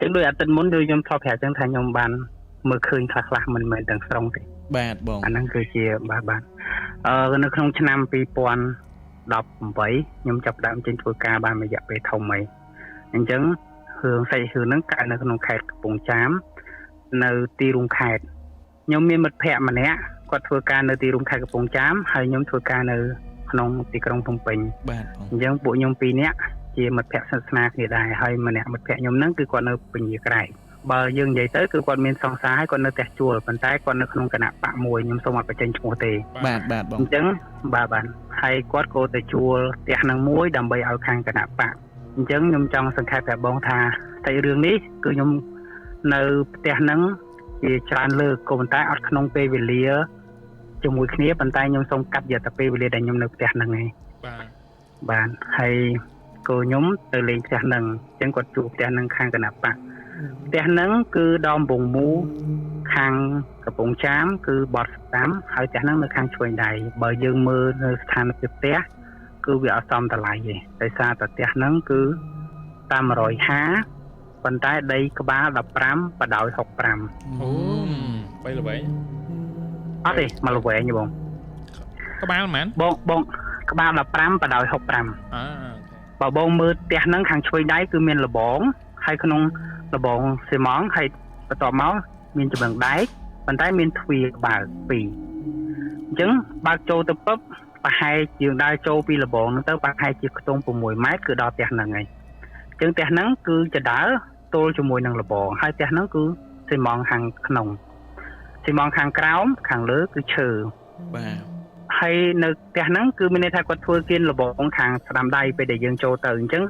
ចឹងដោយអតិមុនដូចខ្ញុំថតប្រាប់ចឹងថាខ្ញុំបានមើលឃើញខ្លះៗមិនមែនទាំងស្រុងទេបាទបងអាហ្នឹងគឺជាបាទនៅក្នុងឆ្នាំ2018ខ្ញុំចាប់ផ្ដើមចេញធ្វើការបានរយៈពេលធំហើយអញ្ចឹងរឿងហ្នឹងកើតនៅក្នុងខេត្តកំពង់ចាមនៅទីរួមខេត្តខ្ញុំមានមិត្តភ័ក្តិម្នាក់គាត់ធ្វើការនៅទីរួមខេត្តកំពង់ចាមហើយខ្ញុំធ្វើការនៅក្នុងទីក្រុងភ្នំពេញបាទអញ្ចឹងពួកខ្ញុំពីរនាក់ជាមិត្តភ័ក្តិសិក្សាគ្នាដែរហើយម្នាក់មិត្តភ័ក្តិខ្ញុំហ្នឹងគឺគាត់នៅពញាក្រែកបើយើងនិយាយទៅគឺគាត់មានសង្សារហើយគាត់នៅផ្ទះជួលប៉ុន្តែគាត់នៅក្នុងគណៈបកមួយខ្ញុំសូមអត់បញ្ចេញឈ្មោះទេបាទបងអញ្ចឹងបាទហើយគាត់ក៏ទៅជួលផ្ទះហ្នឹងមួយដើម្បីឲ្យខាងគណៈបកអញ្ចឹងខ្ញុំចង់សង្ខេបប្រាប់បងថាតែរឿងនេះគឺខ្ញុំនៅផ្ទះហ្នឹងជាច្រើនលើកក៏ប៉ុន្តែអត់ក្នុងពេលវេលាជាមួយគ្នាប៉ុន្តែខ្ញុំសូមកាត់រយៈពេលវេលាដែលខ្ញុំនៅផ្ទះហ្នឹងឯងបាទហើយក៏ខ្ញុំទៅលេងផ្ទះហ្នឹងអញ្ចឹងគាត់ជួលផ្ទះហ្នឹងខាងគណៈបកផ្ទះហ្នឹងគឺដំបងមូខាងកំពង់ចាមគឺបត់ស្ដាំហើយផ្ទះហ្នឹងនៅខាងឆ្វេងដៃបើយើងមើលនៅស្ថានភាពផ្ទះគឺវាអត់សមតម្លៃទេដោយសារតែផ្ទះហ្នឹងគឺតាម150ប៉ុន្តែដីក្បាល15បដោយ65អូបីល្បីអត់ទេមកល្វែងទេបងក្បាលមិនបងក្បាល15បដោយ65បើបងមើលផ្ទះហ្នឹងខាងឆ្វេងដៃគឺមានលបងហើយក្នុងលបងស៊ីម៉ង់ហើយបន្ទាប់មកមានចម្រឹងដែកប៉ុន្តែមានទ្វារបើក2អញ្ចឹងបើកចូលទៅពឹបប្រហែលយើងដើរចូលពីលបងហ្នឹងទៅប្រហែលជាខ្ទង់6ម៉ែត្រគឺដល់ផ្ទះហ្នឹងហើយអញ្ចឹងផ្ទះហ្នឹងគឺជាដើរទល់ជាមួយនឹងលបងហើយផ្ទះហ្នឹងគឺស៊ីម៉ង់ខាងក្នុងស៊ីម៉ង់ខាងក្រោមខាងលើគឺឈើបាទហើយនៅផ្ទះហ្នឹងគឺមានន័យថាគាត់ធ្វើគៀនលបងខាងស្ដាំដៃពេលដែលយើងចូលទៅអញ្ចឹង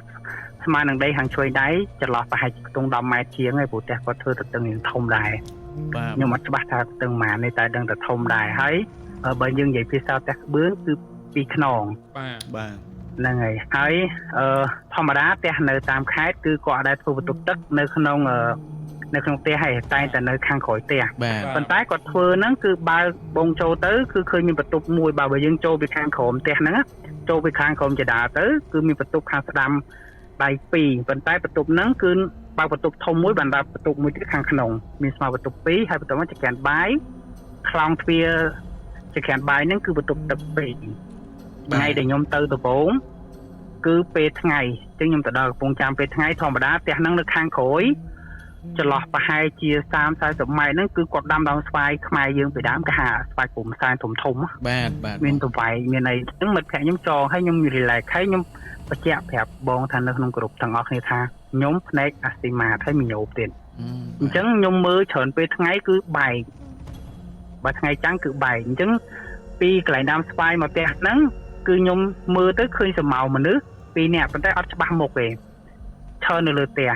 ស្មើនឹងដីខាងឆ្វេងដៃចន្លោះប្រហែលខ្ទង់10ម៉ែត្រជាងហើយព្រោះផ្ទះគាត់ធ្វើទៅទឹងនឹងធំដែរបាទខ្ញុំអត់ច្បាស់ថាទឹងប៉ុន្មានទេតែដឹងតែធំដែរហើយបើយើងនិយាយភាសាផ្ទះក្បឿនគឺ2ខ្នងបាទហ្នឹងហើយធម្មតាផ្ទះនៅតាមខេត្តគឺគាត់អាចធ្វើបន្ទប់ទឹកនៅក្នុងផ្ទះហើយតែតែនៅខាងក្រោយផ្ទះប៉ុន្តែគាត់ធ្វើហ្នឹងគឺបើបងចូលទៅគឺឃើញមានបន្ទប់មួយបើយើងចូលពីខាងក្រោមផ្ទះហ្នឹងចូលពីខាងក្រោមចដាទៅគឺមានបន្ទប់ខាងស្ដាំដៃ2ប៉ុន្តែបន្ទប់ហ្នឹងគឺបើបន្ទប់ធំមួយបានដល់បន្ទប់មួយទៀតខាងក្នុងមានស្មើបន្ទប់2ហើយបន្ទប់មកចក្រានបាយខ្លោងទ្វារចក្រានបាយហ្នឹងគឺបន្ទប់ទឹក2ថ្ងៃដែលខ្ញុំទៅដំបូងគឺពេលថ្ងៃអញ្ចឹងខ្ញុំទៅដល់កំពង់ចាមពេលថ្ងៃធម្មតាផ្ទះហ្នឹងនៅខាងក្រោយចន្លោះប្រហែលជា30-40ម៉ែត្រហ្នឹងគឺគាត់ដាំដើមស្វាយខ្មែរយើងពីដើមគេហៅស្វាយព្រំសែនធំបាទមានតវ៉ៃមានអីអញ្ចឹងមិត្តភក្តិខ្ញុំចងឲ្យខ្ញុំ relax ហើយខ្ញុំបញ្ជាក់ប្រាប់បងថានៅក្នុងក្រុមទាំងអស់គ្នាថាខ្ញុំផ្នែកអាស្ទីម៉ាតហើយមញោបទៀតអញ្ចឹងខ្ញុំមើលច្រើនពេលថ្ងៃគឺបែកបើថ្ងៃចាំងគឺបែកអញ្ចឹងពីកន្លែងដាំស្វាយមកផ្ទះហ្នឹងគឺខ្ញុំមើលទៅឃើញសម្ៅមនុស្ស2នាក់ប៉ុន្តែអត់ច្បាស់មុខទេឈរនៅលើផ្ទះ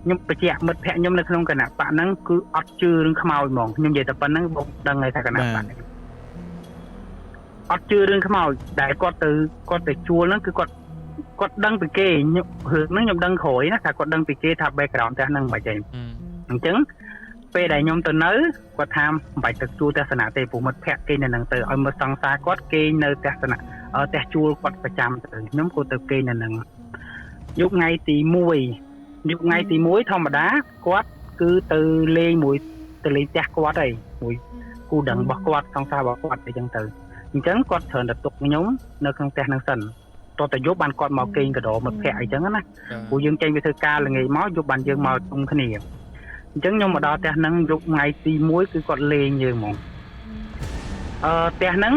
ខ្ញុំបញ្ជាក់មិត្តភក្តិខ្ញុំនៅក្នុងគណៈបកហ្នឹងគឺអត់ជឿរឿងខ្មោចហ្មងខ្ញុំនិយាយតែប៉ុណ្្នឹងបងដឹងហើយថាគណៈបកអត់ជឿរឿងខ្មោចដែលគាត់ទៅជួលហ្នឹងគឺគាត់ដឹងពីគេរឿងហ្នឹងខ្ញុំដឹងក្រោយណាថាគាត់ដឹងពីគេថា background ផ្ទះហ្នឹងមិនអីអញ្ចឹងពេលដែលខ្ញុំទៅនៅគាត់ថាមិនបាច់ទៅជួលទស្សនៈទេព្រោះមិត្តភក្តិគេនៅហ្នឹងទៅឲ្យមើលសង្សារគាត់គេនៅទស្សនៈផ្ទះជួលគាត់ប្រចាំទៅខ្ញុំក៏ទៅគេនៅហ្នឹងយុគថ្ងៃទី1ធម្មតាគាត់គឺទៅលេងមួយទៅលេងផ្ទះគាត់ហើយមួយគូដឹងរបស់គាត់សង្សាររបស់គាត់អីចឹងទៅអញ្ចឹងគាត់ច្រើនតែទុកខ្ញុំនៅក្នុងផ្ទះហ្នឹងសិនតោះតែយប់បានគាត់មកគេងកដោមិត្តភក្តិអីចឹងណាព្រោះយើងចេញទៅធ្វើការល្ងាចមកយប់បានយើងមកជុំគ្នាអញ្ចឹងខ្ញុំមកដល់ផ្ទះហ្នឹងយប់ថ្ងៃទី1គឺគាត់លេងយើងហ្មងផ្ទះហ្នឹង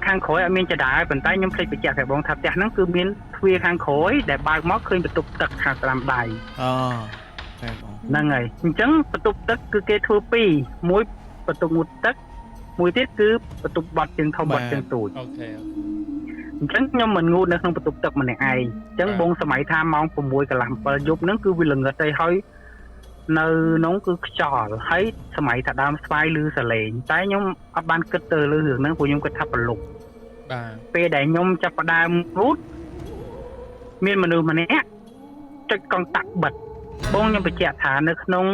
ខាងក្រោយអត់មានចដាប៉ុន្តែខ្ញុំភ្លេចបញ្ជាក់ប្រាប់បងថាផ្ទះហ្នឹងគឺមានទ្វារខាងក្រោយដែលបើកមកឃើញបន្ទប់ទឹកខាងស្ដាំដៃហ្នឹងហើយអញ្ចឹងបន្ទប់ទឹកគឺគេធ្វើ2មួយបន្ទប់ងូតទឹកមួយទៀតគឺបន្ទប់បត់ជើងធំបត់ជើងទូចអូខេអញ្ចឹងខ្ញុំមិនងូតនៅក្នុងបន្ទប់ទឹកម្នាក់ឯងអញ្ចឹងបងសម័យថាម៉ោង6កន្លះ7យប់ហ្នឹងគឺវាល្ងឹតទៅហើយនៅនោះគឺខ្យល់ហើយសម័យថាដើមស្វាយឬសលេងតែខ្ញុំអត់បានគិតទៅលើរឿងហ្នឹងព្រោះខ្ញុំគិតថាប្រឡុកបាទពេលដែលខ្ញុំចាប់ផ្ដើមងូតមានមនុស្សម្នាក់ចុចកង់តាក់បិទបងខ្ញុំបញ្ជាក់ថានៅក្នុង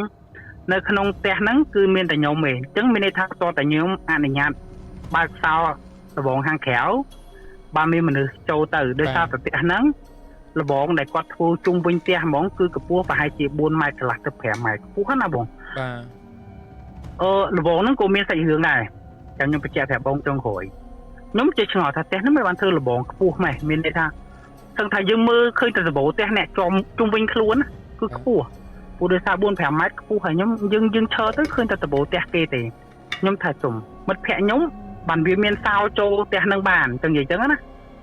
ផ្ទះហ្នឹងគឺមានតែខ្ញុំឯងអញ្ចឹងមានន័យថាតតែខ្ញុំអនុញ្ញាតបើកសោរដបងខាងក្រៅបានមានមនុស្សចូលទៅដោយសារប្រទេសហ្នឹង là bọn này quạt thu chung vinh tia món cứ cái búa và hai chị buôn mai cái lạc tập hẻ mày búa hết nào bọn បាទ là bọn nó cô miên sạch hướng này chẳng nhung phải chạy thẻ bông trong khỏi nhóm chơi ngỏ thật té nó mới bán thơ là bọn búa mày miên đây tha thằng thầy dương mơ khơi từ bộ té nè cho chung vinh luôn cứ búa búa đưa xa buôn hẻ mày búa hay nhóm dương chờ tới khơi từ bộ té kê thì nhóm thầy chùm mất hẻ nhóm bàn viên miên sao cho té năng bàn chẳng gì chẳng á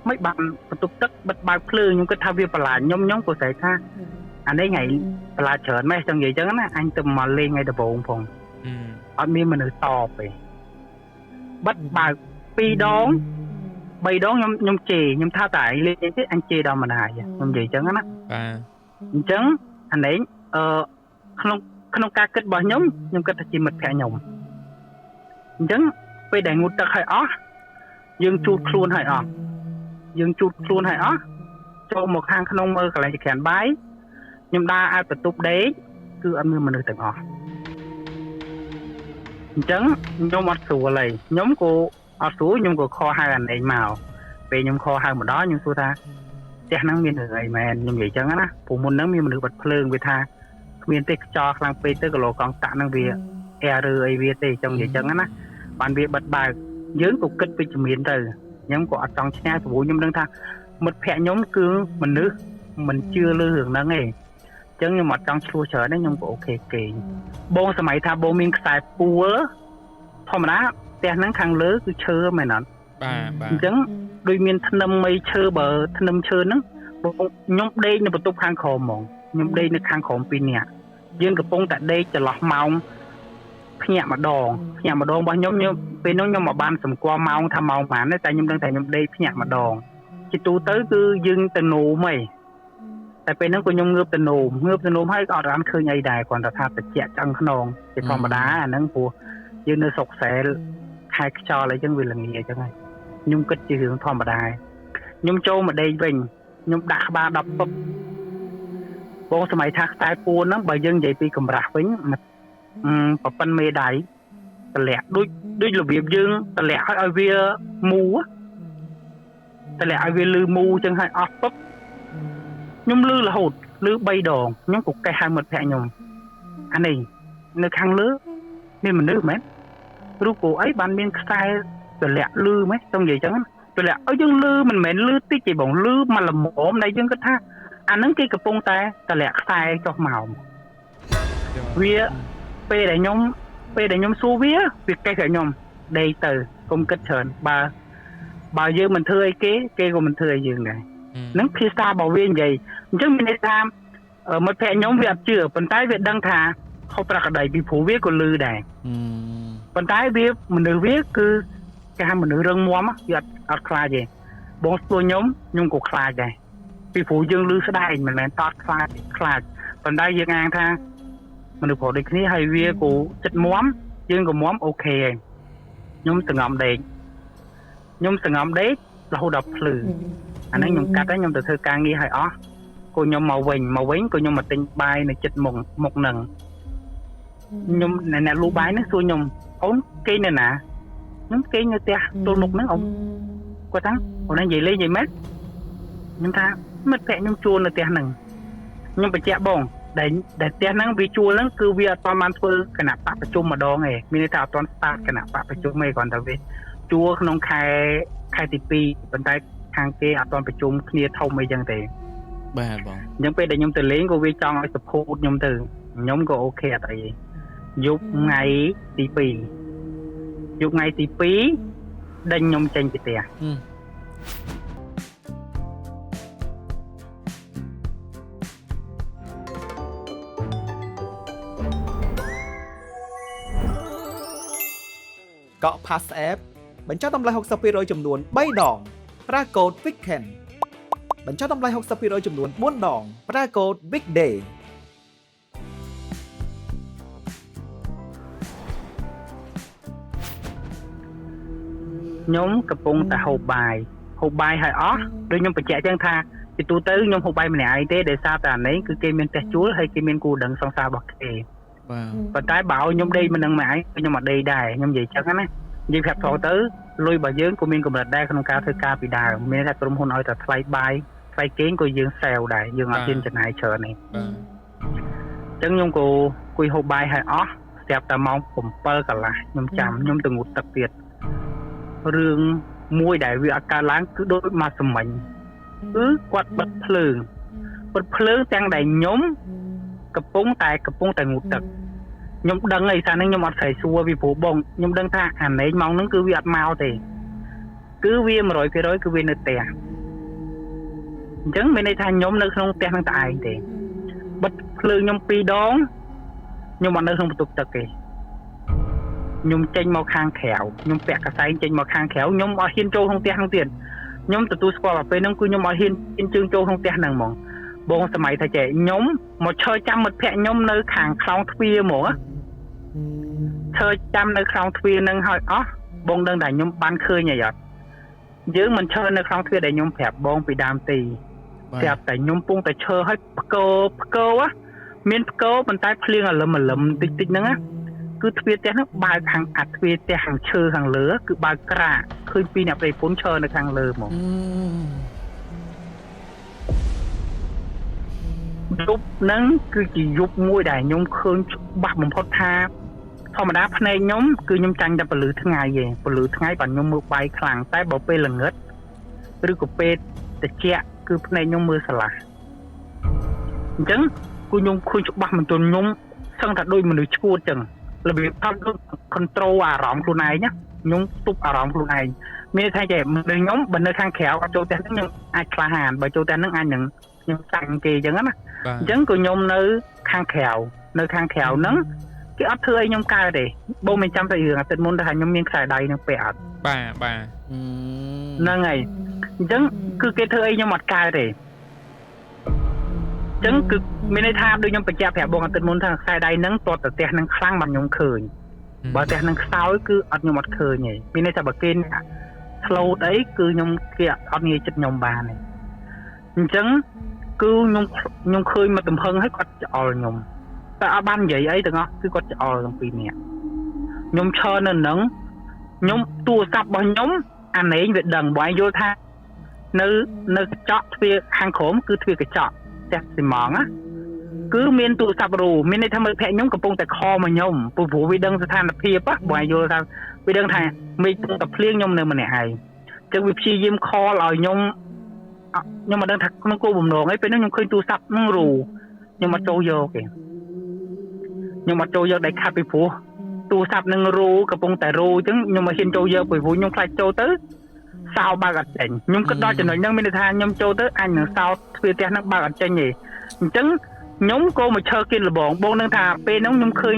mấy bạn tục tất bật bài phơi nhưng cái thao viên là nhóm của xảy ra anh ấy ngày là chợt mấy trong vậy chứ á anh tụm mà lên ngay đầu bộ phòng anh mi mình to về bắt bài pi đón bay đón nhóm chì nhóm thao tải lên cái anh chì đâu mà hại nhóm vậy chứ á chấn anh ấy không ca kết bao nhóm kết chỉ mật thẻ nhộng chấn bây đại ngụt tắc hay ó dương chuột luôn hay ó dương chuột luôn hay ó cho một hàng không mơ cái này chỉ kèn bái nhưng đa ai phải tục đấy cứ âm như mình được từng họ chấn nhóm mặt sủa này nhóm của ở số nhóm của kho hai lần này màu về nhóm kho hai một đó nhưng số ta chắc năng miên người mà nhưng vậy chấn á phụ môn năng miên mình được bật phơi về tha miên tích cho lang pe tới cái lỗ con tạ năng về RAVT trong vậy chấn á bạn việc bật bài dưỡng cục kích với miền từ nhóm của trong xe của nhóm đang tha một phe nhóm cứ mình nước mình chưa lưu hưởng năng nghề chấn như mặt trong chua chở đấy nhóm của ok kỳ bôngสมัย tha bông miên xài pua thò mà đáแต่นั้นครั้งเลือคือเชื่อไหมนั่นจังโดยมีธนมไม่เชื่อเบอร์ธนมเชื่อนั้นยมได้ในประตูข้างคอมองยมได้ในข้างของปีเนี่ยยืนกับปงแต่ได้จะหลอกเมาเพียมาดองบางยมเป็นน้องยมมาบ้านสมกว่าเมาทำเมาหมาในใจยมตั้งแต่ยมได้เพียมาดองจิตตูเตอร์คือยืนตะโนไหมแต่เป็นน้องก็ยมเงือบตะโนให้ก็ร้านเคยใหญ่ใหญ่ก่อนแต่ถ้าแต่เจี๊ยจังขนองจะธรรมดานั่งปูยืนในศกแสhai cái trò lấy chân vì là nghề cho ngay nhung kích chỉ hướng thòm đài nhung châu mà đây bình nhung đã ba đập bắp bốสมัย thác taiปูnó bởi dân dậy pi cầm rạc với mặt và phân mê đáy tờ lẹ đôi là việc dương tờ lẹ ai vía mù tờ lẹ ai vía lư mù chân hai off bắp nhung lư là hột lư bay đòn nhung cục cây hai một phe nhung anh này nơi khang lứa nên mình nước mấyรู้กูไอ้บ้านเมียนใส่ตัวแหลกลือไหมต้องอย่างจังตัวแหลกเอายังลือมันเหม็นลือที่จีบอกลือมันละหมอมในยังก็ท่าอันนั้นกี่กระโปรงแต่ตัวแหลกใส่จอกเมาเวียเปย์ได้ยมสู้เวียviệc cây khởi nhom đầy từ công kết trơn bà dương mình thưa kế của mình thưa dương này nắng khi xa bảo viên vậy chứ mình đi tham ở một phe nhóm việc chưa phần tái việc đăng thàเขาประกาศใดปีผู้เวียก็ลือได้ปัญหาเวียมันเวียคือการมันเรื่องมัวมั้งยัดอัดคลายเลยบางตัวยมก็คลายได้ปีผู้ยังลือได้มันแม่ตัดคลายปัญหายังไงท่ามันพอได้ที่ให้เวียกูจัดม้วมยังก็ม้วมโอเคยมสงบเด็กเราดับพลืออันนั้นยมกัดได้ยมแต่เธอการงี้ให้อ๋อกูยมมาเว้งกูยมมาติงใบในจัดหมกหนึ่งnhom này lú bái nó xui nhom ống cây này nè những cây như tia tôi lục nó ông qua tháng còn đang gì lấy gì mất nhưng ta mất vẽ nhom chua là tia nằng nhom phải chẹt bông để tia nắng vì chua lắm cứ vì toàn man phơi cái nạp bạc phải chôm mà đo này mình thảo toàn start cái nạp bạc phải chôm mày còn tao về chua không khai tì pi bên tay hàng kia toàn phải chôm kia thâu mày chẳng thế những cái để nhom từ lấy của vi trong cái tập hút nhom từ nhóm có ok tại vì dục ngày tí pí đành nhom tranh chị tè Got Pass App บรรจุតម្លៃ60%ចំនួន3ដងប្រាកូដ Weekend បញ្ចុះតម្លៃ60%ចំនួន4ដងប្រាកូដ Weekday nhóm cặp bông tại hộp bài hay ó đôi nhóm phải chạy chân tha thì tôi tới nhóm hộp bài mình này thế để sao ta đấy cứ cây miên tè chúa hay cây miên cu đằng song sao bạc kề và trái bảo nhóm đây mình đang mãi nhưng mà đây đài nhóm gì chắc á gì phép thọ tới lui bà dưỡng của mình cũng là đây không cao thôi ca bị đài mình là tôi muốn nói là thay bài phải kiến của dương xèo đại dương ở trên chân này chờ này chẳng nhung cô quy hộp bài hay ó xẹp ta mongผมเปิลกันละnhung chạm nhung từng một đặc biệt rương môi đại vìอาการล้างcứ đôi mà sầm mạnh cứ quạt bật phượng trang đại nhóm cặp bông tại một đặc nhóm đăng này sao nên nhóm ăn phải xua vì phố bông nhóm đăng tha ảnh ấy mong nó cứ việc mau thì cứ viêm rồi cái đó cứ viêm được tè chẳng bên đây thành nhóm nơi không tè không tại thì bật phượng nhóm pi đón nhưng mà nơi không tục tật kì nhóm tranh màu khang khéo nhóm bẹt cả say tranh màu khang khéo nhóm ở hiên châu không tè không tiền nhóm từ tu squat về nhóm cứ nhóm ở hiên chương châu không tè năng mong bôngสมัยthay trẻ nhóm một chơi chăm một phe nhóm nơi khang khong thia mỏ chơi chăm nơi khong thia nâng hỏi ó bông đơn đại nhóm ban khơi nhảy giọt dưới mình chơi nơi khong thia đại nhóm phẹp bông bị đam tì phẹp tại nhóm bông tại chơi hết cơ á miền cơ mình tay phơi là lầm tích nữa á cứ thia té nó bài hàng ạt thia té hàng chơi hàng lứa cứ bài cả khơi pi nạp để phun chơi nơi hàng lứa mỏยุบนั้นคือจียุบมวยได้ยมเคยบักมันพอท่าธรรมดาภายในยมคือยมจังจะปลือทั้งไงเย่ปลือทั้งไงปั่นยมมือใบคลังใต้บ่อเปลืองเงิดหรือกับเปแต่เจ้าคือภายในยมมือสละจังกูยมคุยจุบักมันจนยมสั่งถัดด้วยมันดูชั่วจังระเบียบทำด้วยคอนโทรลอารมณ์คนไหนเนี่ยยมตุบอารมณ์คนไหนไม่ใช่แค่มันเลยยมบันเทิงข้างแขวโจแต่นั่งยังไอ้คลาหานใบโจแต่นั่งอันยังสั่งkỳ chẳng á chẳng của nhôm nơi khang khèo nắng cái ấp thưa nhôm cài để bố mình chăm phải hưởng tận môn là nhôm miếng xài đầy nó bẹt bà nâng ngày chẳng cứ cái thưa nhôm mặt cài để chẳng cứ mình đây tham đôi nhôm phải chạm hẹp bông tận môn thằng xài đầy nắng toạt từ tè nắng khang bằng nhôm khơi bảo tè nắng sáu cứ ấp nhôm mặt khơi nhỉ mình đây sao bảo kên slow đấy cứ nhôm kia ấp như chất nhôm bà này chẳng cứ nhung khơi mà tầm hơn hết quạt trò nhung ta ban vậy ấy được không cứ quạt trò trong pin nè nhung chơi nên nắng nhung tua sập bao nhung anh ấy việc đằng bọn vô tha nơi chọn thuê hàng khóm cứ thuê cái chọn đẹp thì mỏng á cứ miền tua sập rù miền này tham gia phe nhung cặp bông tại kho mà nhung phụ phụ vì đằng sẽ than là phê á bọn vô tha vì đằng thằng mình tập liên nhung nơi mà này hay chứ vì chi diêm kho lời nhung nhưng mà đang thật nó cô bùm đồ ấy phải nó nhung khơi tu sập nó rù nhưng mà trâu vô kìa nhưng mà trâu vô đại khắp bị phụ tu sập nó rù cặp bông tại rù chứ nhưng mà hiện trâu vô bị phụ nhung phải trâu tới sao ba gạch chèn nhung cái đó cho nó nhân mình tha nhung trâu tới anh là sao phía tiền nó ba gạch chèn gì chứ nhóm cô mà chơi kia là bọn đang thà pe nó nhung khơi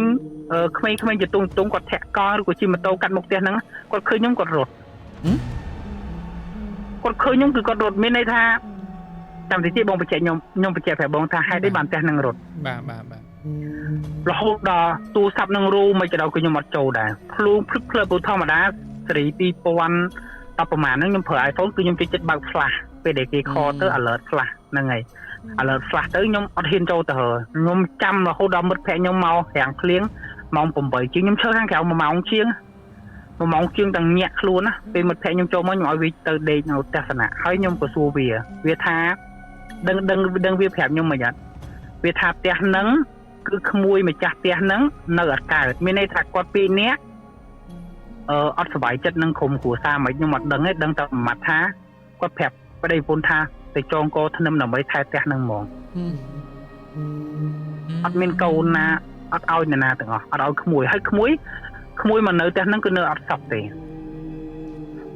không chỉ tung quạt thẹt con của chim mà tàu cắt một tiền nó quạt khơi nhung quạt rột con khơi nhungคือ con rột bên đây tha làm thì chị bông phải chạy nhung phải chạy phải bông tha hai đứa bàn tay năng rột bà rồi hôm đó tu sắp năng ru mấy cái đầu cứ nhung mặt trâu đã luôn phức phơ bù thao mà đá sỉ pi pon tậpประมาณ นั้น nhung เผย iPhone คือ nhung จะ ចិត្ត បើក flash ពេលដែលគេ call ទៅ alert flash ហ្នឹងហើយ alert flash ទៅ nhung អត់ហ៊ានចូលទៅ nhung ចាំរហូតដល់មិត្តភក្តិ nhung មករាំងភ្លៀងម៉ោង 8 ជាង nhung ឈើខាងក្រៅ 1 ម៉ោងជាងម៉ោងជាងទាំងញាក់ខ្លួនណាពេលមិត្តភក្តិខ្ញុំចូលមកខ្ញុំឲ្យវាទៅដេកនៅទស្សនៈហើយខ្ញុំក៏សួរវាថាដឹងវាប្រាប់ខ្ញុំមិនអត់វាថាផ្ទះហ្នឹងគឺក្មួយម្ចាស់ផ្ទះហ្នឹងនៅអត់កើតមានន័យថាគាត់ពីរនាក់អត់សុបាយចិត្តនឹងក្រុមគ្រួសារមិនខ្ញុំអត់ដឹងទេដឹងតែមួយម៉ាត់ថាគាត់ប្រាប់ប្តីប្រពន្ធថាទៅចងកធ្នឹមដើម្បីថែផ្ទះហ្នឹងហ្មងអត់មានកូនណាអត់ឲ្យអ្នកណាទាំងអស់អត់ឲ្យក្មួយហើយក្មួយmà nơi ta nó cứ nơi ấp sập thì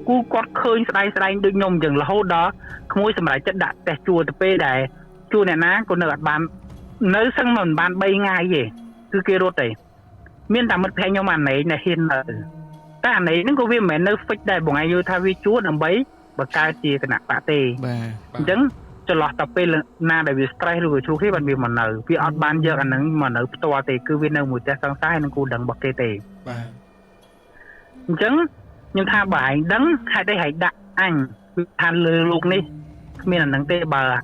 cú quạt khơi sài đôi nhom dừng là hô đó khối sầm lại chất đạn tè chùa tập pe đài chùa này ná còn nơi bàn nơi sân mần bàn bay ngay gì cứ kia rốt này miền tây mất phe nhau màn này hiền là ta này nó có viên mẹ nơi phích đài bọn ai vô tha vi chúa làm bấy bậc ca chia cái nạp bạ tê chẳng cho lọt tập pe là na đại việt strike rồi chú khi bạn bị mà nở vì ở ban giờ anh nâng mà nở to tê cứ viên nơi mùi ta sang sai nó cú đằng bậc tê chẳng nhưng tha bài đắng hai đây hãy đặt anh than lừa luôn đi mình là nâng tê bờ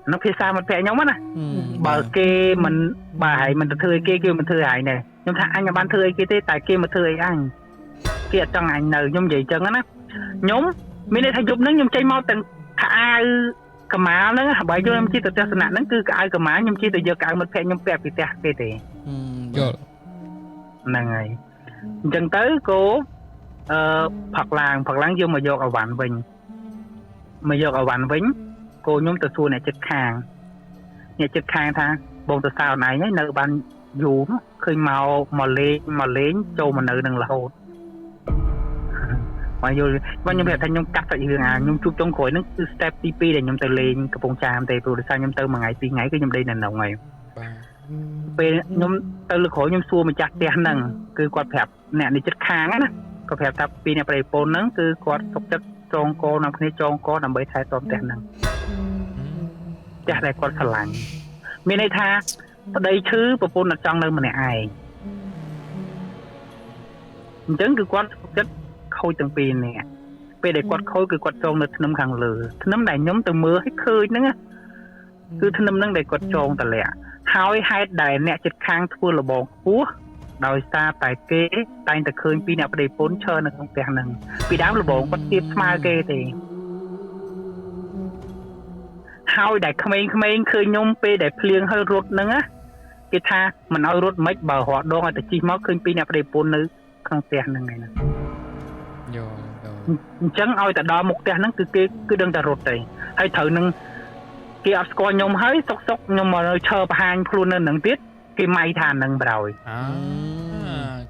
nó phía xa một phe nhóm á bờ kia mình bài mình thư kia mình thư hại này nhưng tha anh là ban thư kia tê tại kia mà thư anh kia trong anh nở nhóm vậy chân á nhóm mình đây thay giúp nó nhóm chơi mau từng thà កម្មាហ្នឹងបើយកខ្ញុំជិះទៅទស្សនៈហ្នឹងគឺកៅកម្មាខ្ញុំជិះទៅយកកៅមិត្តភក្តិខ្ញុំពាក់ពីផ្ទះគេទេ យល់ ហ្នឹងហើយអញ្ចឹងទៅគោផឹកឡើងយកមកយកអវ៉ាន់វិញគោខ្ញុំទៅសួរអ្នកចិត្តខាងថាបងទៅសៅណៃហ្នឹងនៅបានយូរឃើញមកលេងចូលមកនៅនឹងរហូតមកយល់ខ្ញុំប្រាប់ថាខ្ញុំកាត់សាច់រឿងខ្ញុំជួបចុងក្រោយហ្នឹងគឺ step ទី2ដែលខ្ញុំទៅលេងកំពង់ចាមទេព្រោះដោយសារខ្ញុំទៅមួយថ្ងៃពីរថ្ងៃគឺខ្ញុំដេកនៅក្នុងហើយ បាទ ពេលខ្ញុំទៅលើក្រោយខ្ញុំសួរម្ចាស់ផ្ទះហ្នឹងគឺគាត់ប្រាប់អ្នកនេះចិត្តខាងណាគាត់ប្រាប់ថាពីអ្នកប្រពន្ធហ្នឹងគឺគាត់សុខចិត្តចងកនាំគ្នាចងកដើម្បីថែទាំផ្ទះហ្នឹងផ្ទះដែលគាត់ស្រឡាញ់មានន័យថាប្តីឈឺប្រពន្ធអត់ចង់នៅម្នាក់ឯងអញ្ចឹងគឺគាត់សុខចិត្តខូចទាំងពីរនាក់ពេលដែលគាត់ខូចគឺគាត់ចងនៅធ្នឹមខាងលើធ្នឹមដែលខ្ញុំទៅមើលឲ្យឃើញហ្នឹងគឺធ្នឹមហ្នឹងដែលគាត់ចងតលាក់ហើយហេតុដែលអ្នកចិត្តខាងធ្វើលបងខ្ពស់ដោយសារតែគេតែងតែឃើញពីអ្នកប្តីប្រពន្ធឈរនៅក្នុងផ្ទះហ្នឹងពីដើមលបងគាត់ទៀបស្មើគេទេហើយដែលក្មេងៗឃើញខ្ញុំពេលដែលភ្លៀងហើយរត់ហ្នឹងគេថាមិនឲ្យរត់មិនបើរត់ដងឲ្យតែជិះមកឃើញពីអ្នកប្តីប្រពន្ធនៅក្នុងផ្ទះហ្នឹងឯណា យល់ អញ្ចឹងឲ្យតែដល់មុខផ្ទះហ្នឹងគឺគេគឺដឹងតែរត់ទេហើយត្រូវនឹងគេអត់ស្គាល់ខ្ញុំហើយសុកខ្ញុំមកឈើបង្ហាញខ្លួននៅនឹងទៀតគេម៉ៃថានឹងបរោយ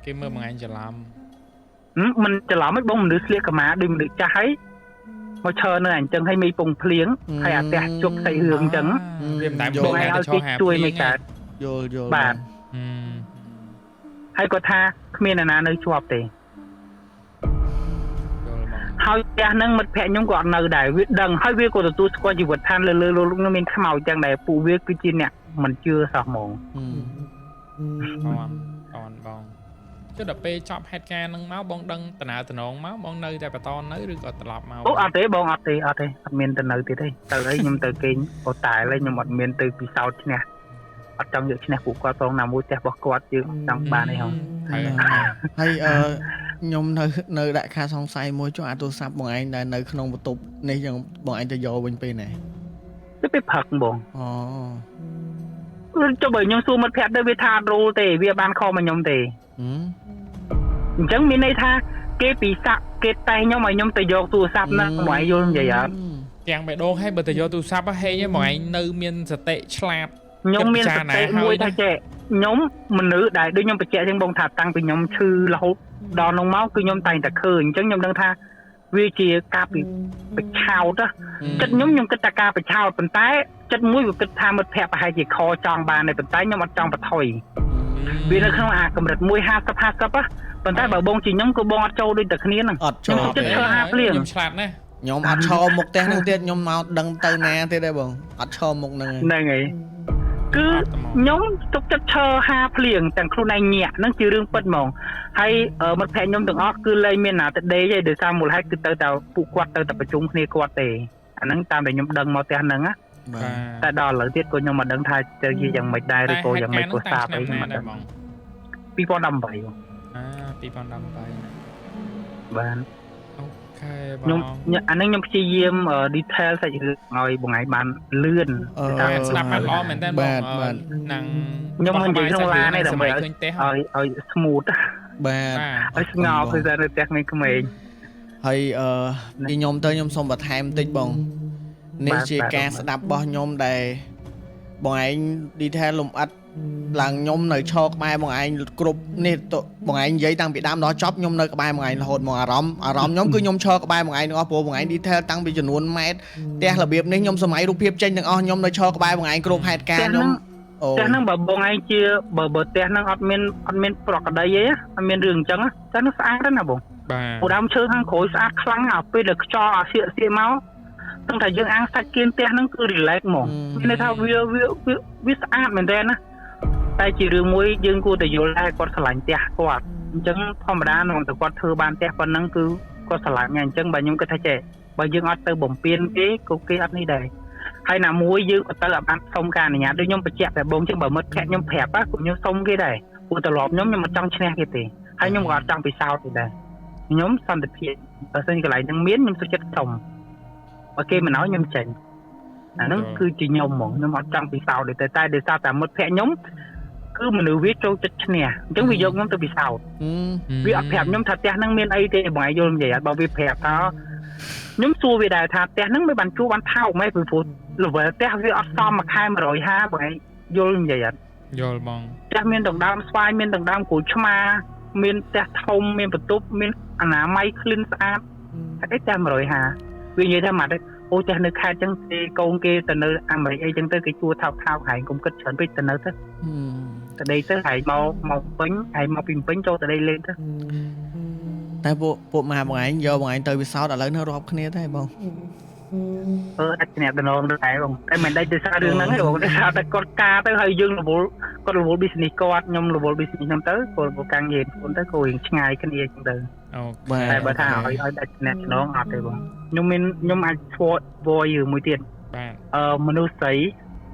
គេមើលមួយថ្ងៃច្រឡំ មិនច្រឡំទេបងមនុស្សស្លៀកកម្មាដូចមនុស្សចាស់ហើយមកឈើនៅអញ្ចឹងហើយមីពងភ្លៀងហើយអាផ្ទះជប់ស្អីរឿងអញ្ចឹង វាមិនតែ បងឯងឲ្យគេជួយមិនកើត យល់ បាទហើយគាត់ថាគ្មានអ្នកណានៅជាប់ទេ ហើយផ្ទះហ្នឹងមិត្តភក្តិខ្ញុំក៏អត់នៅដែរវាដឹងហើយវាក៏ទទួលស្គាល់ជីវិតឋានលើលោកនឹងមានខ្មោចចឹងដែរពួកវាគឺជាអ្នកមិនជឿសោះហ្មង បងចុះដល់ពេលចប់ហេតុការណ៍ហ្នឹងមកបងដឹងតំណងមកបងនៅតែបន្តនៅឬក៏ត្រឡប់មក អូអត់ទេបងអត់ទេអត់មានទៅនៅទៀតទេទៅអីខ្ញុំទៅគេងអូតែឡើយខ្ញុំអត់មានទៅពិសោធន៍ឈ្នះអត់ចង់យកឈ្នះពួកគាត់ផងណាមួយផ្ទះរបស់គាត់យើងចង់បានអីហង ហើយខ្ញុំនៅដាក់ការសង្ស័យមួយចុះអាទូរស័ព្ទបងឯងដែលនៅក្នុងបន្ទប់នេះយ៉ាងបងឯងទៅយកវិញពេលណា ទៅពេលផឹកបង អូ ចុះបើខ្ញុំសួរមិត្តភក្តិទៅវាថាអត់រូលទេវាបានខំមកខ្ញុំទេអញ្ចឹងមានន័យថាគេពីសាក់គេតែខ្ញុំឲ្យខ្ញុំទៅយកទូរស័ព្ទហ្នឹងមកឲ្យយល់និយាយអត់ ទាំងបេះដូងឲ្យបើទៅយកទូរស័ព្ទហេងមកឯងនៅមានសតិឆ្លាត ខ្ញុំមានសតិមួយថាចេះខ្ញុំមនុស្សដែលដូចខ្ញុំបញ្ជាក់ចឹងបងថាតាំងពីខ្ញុំឈឺរហូតដល់នោះមកគឺខ្ញុំតែងតែឃើញអញ្ចឹងខ្ញុំដឹងថាវាជាការពីបញ្ឆោតចិត្តខ្ញុំគិតថាការបញ្ឆោតប៉ុន្តែចិត្តមួយវាគិតថាមិត្តភក្តិប្រហែលជាខចង់បានតែប៉ុន្តែខ្ញុំអត់ចង់បន្ថយវានៅក្នុងអាកម្រិត1 50 ប៉ុន្តែបើបងជាខ្ញុំក៏បងអត់ចូលដូចតែគ្នាហ្នឹង អត់ចូល ខ្ញុំឆ្លាតណាស់ ខ្ញុំអត់ឈរមុខផ្ទះហ្នឹងទៀតខ្ញុំមកដឹងទៅណាទៀតទេបងអត់ឈរមុខហ្នឹង ហ្នឹងហើយគឺខ្ញុំទុកចិត្តឈរ5ភ្លៀងទាំងខ្លួនឯងញាក់ហ្នឹងជារឿងពិតហ្មងហើយមិត្តភក្តិខ្ញុំទាំងអស់គឺលែងមានណាទៅដេកទេដោយសារមូលហេតុគឺទៅតែពួកគាត់ទៅតែប្រជុំគ្នាគាត់ទេអាហ្នឹងតាមដែលខ្ញុំដឹងមកផ្ទះហ្នឹងណាតែដល់ឥឡូវទៀតក៏ខ្ញុំមិនដឹងថាទៅជាយ៉ាងម៉េចដែរឬក៏យ៉ាងម៉េចក៏សាបអីខ្ញុំមិនដឹង2018 បាន អូខេបង ខ្ញុំអានេះខ្ញុំព្យាយាម detail សាច់រឿងឲ្យបងឯងបានលឿន ស្ដាប់បានល្អមែនតើបងហ្នឹង ខ្ញុំមិននិយាយក្នុងឡានទេដើម្បីឲ្យ smooth បាទ ឲ្យស្ងប់គឺតែនៅផ្ទះក្មេង ហើយពីខ្ញុំទៅខ្ញុំសូមបន្ថែមបន្តិចបងនេះជាការស្ដាប់របស់ខ្ញុំដែលបងឯង detail លំអិតឡើងខ្ញុំនៅឈរក្បែរបងឯងគ្រប់នេះបងឯងនិយាយតាំងពីដើមដល់ចប់ខ្ញុំនៅក្បែរបងឯងរហូតមកអារម្មណ៍ខ្ញុំគឺខ្ញុំឈរក្បែរបងឯងទាំងអស់ព្រោះបងឯង detail តាំងពីចំនួនម៉ែត្រផ្ទះរបៀបនេះខ្ញុំសម័យរូបភាពចេញទាំងអស់ខ្ញុំនៅឈរក្បែរបងឯងគ្រប់ហេតុការណ៍ខ្ញុំអូផ្ទះហ្នឹងបើបងឯងជាបើផ្ទះហ្នឹងអត់មានប្រក្រតីទេអត់មានរឿងអញ្ចឹងតែនោះស្អាតណាបងបាទដើមឈើខាងក្រោយស្អាតខ្លាំងណាស់ពេលដែលខ្យល់អាសៀកមកตั้งតែយើងអាំងសាច់គៀនផ្ទះហ្នឹងគឺ relax ហ្មងមានន័យថាវាស្អាតមែនតើណាតែជារឿងមួយយើងគួរតែយល់ដែរគាត់ឆ្លាញ់ផ្ទះគាត់អញ្ចឹងធម្មតាក្នុងតែគាត់ធ្វើបានផ្ទះប៉ុណ្ណឹងគឺគាត់ឆ្លាញ់អញ្ចឹងបើខ្ញុំគិតថាចេះបើយើងអត់ទៅបំពេញគេក៏គេអត់នេះដែរហើយណាមួយយើងក៏ទៅអត់បានសុំការអនុញ្ញាតដូចខ្ញុំបញ្ជាក់តែបងចឹងបើមិត្តភក្តិខ្ញុំប្រាប់ខ្ញុំសុំគេដែរព្រោះត្រឡប់ខ្ញុំអត់ចង់ឈ្នះគេទេហើយខ្ញុំក៏អត់ចង់ពិសោធន៍ទេដែរខ្ញុំសន្តិភាពបើសិនកន្លែងហ្នឹងមានខ្ញុំសុខចិត្តសុំបើគេមិនឲ្យខ្ញុំចេញ អាហ្នឹងគឺជាខ្ញុំហ្មងខ្ញុំអត់ចង់ពិសោធន៍ទេតែដោយសារតែមិត្តភក្តិខ្ញុំគឺមនុស្សវាចូលចិត្តឈ្នះអញ្ចឹងវាយកខ្ញុំទៅពិសោធន៍វាអត់ប្រាប់ខ្ញុំថាផ្ទះហ្នឹងមានអីទេបងឯងយល់និយាយអត់បើវាប្រាប់ថាខ្ញុំសួរវាដែរថាផ្ទះហ្នឹងមិនបានជួបានថោកម៉េចព្រោះ level ផ្ទះវាអត់សមមួយខែ150បងឯងយល់និយាយអត់យល់បងផ្ទះមានដង្ដើមស្វាយមានដង្ដើមគ្រូឆ្មាមានផ្ទះធំមានបន្ទប់មានអនាម័យក្លិនស្អាតអីតែ150វានិយាយថាម៉ាត់អូផ្ទះនៅខេត្តចឹងគេកូនគេទៅនៅអាមេរិកអីចឹងទៅគេជួថោកហែងកុំគិតច្រើនពេកទៅនៅទៅដីទៅហែងមកពេញហែងមកពីពេញចូលទៅដីលេងទៅតែពួកម៉ាបងឯងយកបងឯងទៅវិសោធឥឡូវនៅរាប់គ្នាទេបងដាច់គ្នាតំណងទៅដែរបងតែមិនដាច់ទៅសាររឿងហ្នឹងទេបងដោយសារតែគាត់ការទៅហើយយើងរវល់គាត់រវល់ business គាត់ខ្ញុំរវល់ business ខ្ញុំទៅគាត់ការងារខ្លួនទៅគាត់រៀងឆ្ងាយគ្នាចឹងទៅអូតែបើថាឲ្យដាច់គ្នាតំណងអត់ទេបងខ្ញុំអាចឈួតវយមួយទៀតបាទមនុស្សស្រី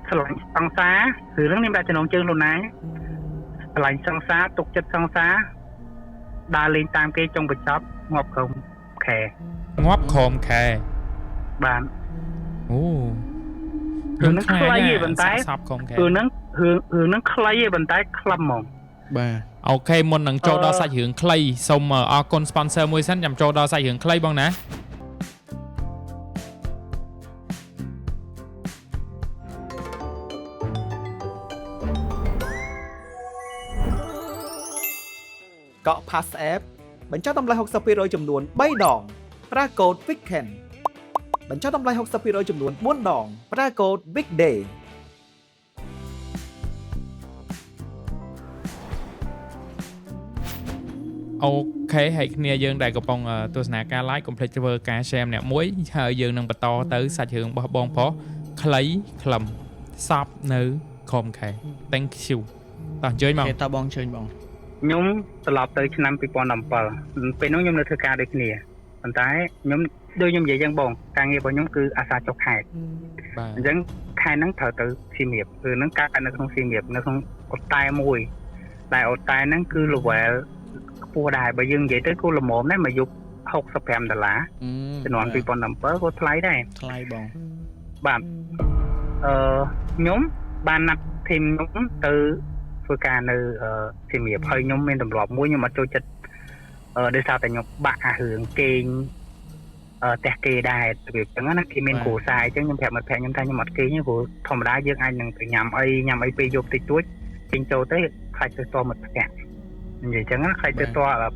ឆ្លាញ់សង្សាររឿងហ្នឹងខ្ញុំដាក់ចំណងជើងលោកណាឆ្លាញ់សង្សារទុកចិត្តសង្សារដើរលេងតាមគេចុងបញ្ចប់ងាប់ក្រោមខែងាប់ក្រោមខែបានអូរឿងហ្នឹងខ្លីទេប៉ុន្តែរឿងហ្នឹងខ្លីទេប៉ុន្តែខ្លឹមហ្មងបាទអូខេមុននឹងចូលដល់សាច់រឿងខ្លីសូមអរគុណ sponsor មួយសិនចាំចូលដល់សាច់រឿងខ្លីបងណាកក់ Pass App បញ្ចុះតម្លៃ 60% ចំនួន3ដងប្រើកូដ Weekend បញ្ចុះតម្លៃ 60% ចំនួន4ដងប្រើកូដ Weekday អូខេហើយគ្នាយើងដែលកំពុងទស្សនាការ live កុំភ្លេចធ្វើការ share ម្នាក់មួយហើយយើងនឹងបន្តទៅសាច់រឿងរបស់បងប្រុសខ្លីខ្លឹមសពនៅខំខែ Thank you តោះអញ្ជើញមកគេតបងអញ្ជើញបងខ្ញុំត្រឡប់ទៅឆ្នាំ2017ពេលនោះខ្ញុំនៅធ្វើការដូចគ្នាប៉ុន្តែខ្ញុំដូចខ្ញុំនិយាយចឹងបងការងាររបស់ខ្ញុំគឺអាសាចុះខេត្តបាទអញ្ចឹងខេត្តហ្នឹងត្រូវទៅសៀមរាបគឺហ្នឹងកើតនៅក្នុងសៀមរាបនៅក្នុងអូតែមួយដែលអូតែហ្នឹងគឺ level ខ្ពស់ដែរបើយើងនិយាយទៅគោលល្មមដែរមកយប់$65ចំនួន2017ក៏ថ្លៃដែរថ្លៃបងបាទខ្ញុំបានណាត់ធីមខ្ញុំទៅធ្វើការនៅសៀមរាបហើយខ្ញុំមានទម្លាប់មួយខ្ញុំអត់ចូលចិត្តដោយសារតែខ្ញុំបាក់អារឿងគេងផ្ទះគេដែរវាអញ្ចឹងណាគេមានគ្រូសាយអញ្ចឹងខ្ញុំប្រាប់មិត្តភក្តិខ្ញុំថាខ្ញុំអត់គេងទេព្រោះធម្មតាយើងអាចនឹងទៅញ៉ាំអីពេលយប់តិចតួចចេញចូលទៅខ្លាចទៅតមិត្តភក្តិនិយាយអញ្ចឹងណាខ្លាចទៅត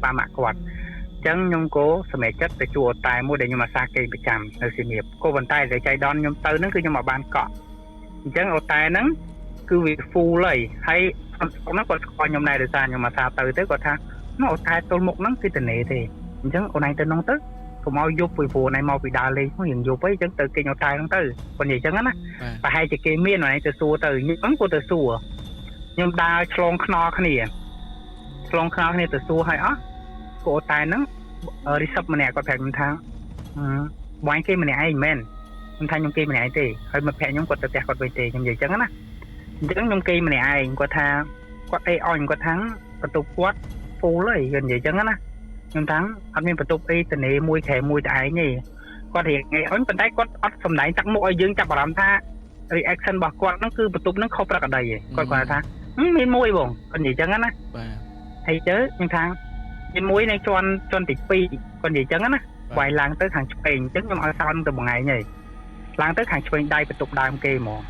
ប៉ាម៉ាក់គាត់អញ្ចឹងខ្ញុំក៏សម្រេចចិត្តទៅជួអូតែមួយដែលខ្ញុំអាសាគេងប្រចាំនៅសៀមរាបក៏ប៉ុន្តែតែចៃដនខ្ញុំទៅហ្នឹងគឺខ្ញុំមកបានកក់អញ្ចឹងអូតែហ្នឹងគឺវា full ហើយហ្នឹងគាត់ស្គាល់ខ្ញុំដែរដោយសារខ្ញុំអាសាទៅគាត់ថាអូតែទល់មុខហ្នឹងគឺតនេទេអញ្ចឹងអូនឯងទៅនោះទៅកុំឲ្យយប់ព្រោះណៃមកពីដើរលេងហ្នឹងយប់អីអញ្ចឹងទៅគេញអូតែហ្នឹងទៅគាត់និយាយអញ្ចឹងណាប្រហែលជាគេមានអូនឯងទៅសួរទៅខ្ញុំក៏ទៅសួរខ្ញុំដើរឆ្លងខ្នល់គ្នាទៅសួរឲ្យអស់ក៏អូតែហ្នឹងរីសិបម្នាក់គាត់ប្រាប់ខ្ញុំថាបងគេម្នាក់ឯងមិនមែនខ្ញុំថាខ្ញុំគេម្នាក់ឯងទេហើយមិត្តភក្តិខ្ញុំគាត់ទៅផ្ទះគាត់វិញទេខ្ញុំនិយាយអញ្ចឹងណាអញ្ចឹងខ្ញុំគេម្នាក់ឯងគាត់ថាគាត់អីអញគាត់ថាបន្ទប់គាត់ full ហើយគាត់និយាយអញ្ចឹងណាខ្ញុំថាអត់មានបន្ទប់អីតនេមួយខែមួយតែឯងទេគាត់រៀងអីអញប៉ុន្តែគាត់អត់សម្ដែងតាក់មុខឲ្យយើងចាប់អារម្មណ៍ថា reaction របស់គាត់ហ្នឹងគឺបន្ទប់ហ្នឹងខុសប្រក្រតីឯងគាត់ថាមានមួយបងគាត់និយាយអញ្ចឹងណាបាទហើយទៅខ្ញុំថាមានមួយនៅជាន់ទី2គាត់និយាយអញ្ចឹងណាវាយឡើងទៅខាងឆ្វេងអញ្ចឹងខ្ញុំឲ្យសោនទៅមួយថ្ងៃហើយឡើងទៅខាងឆ្វេងដៃបន្ទប់ដើមគេហ្មង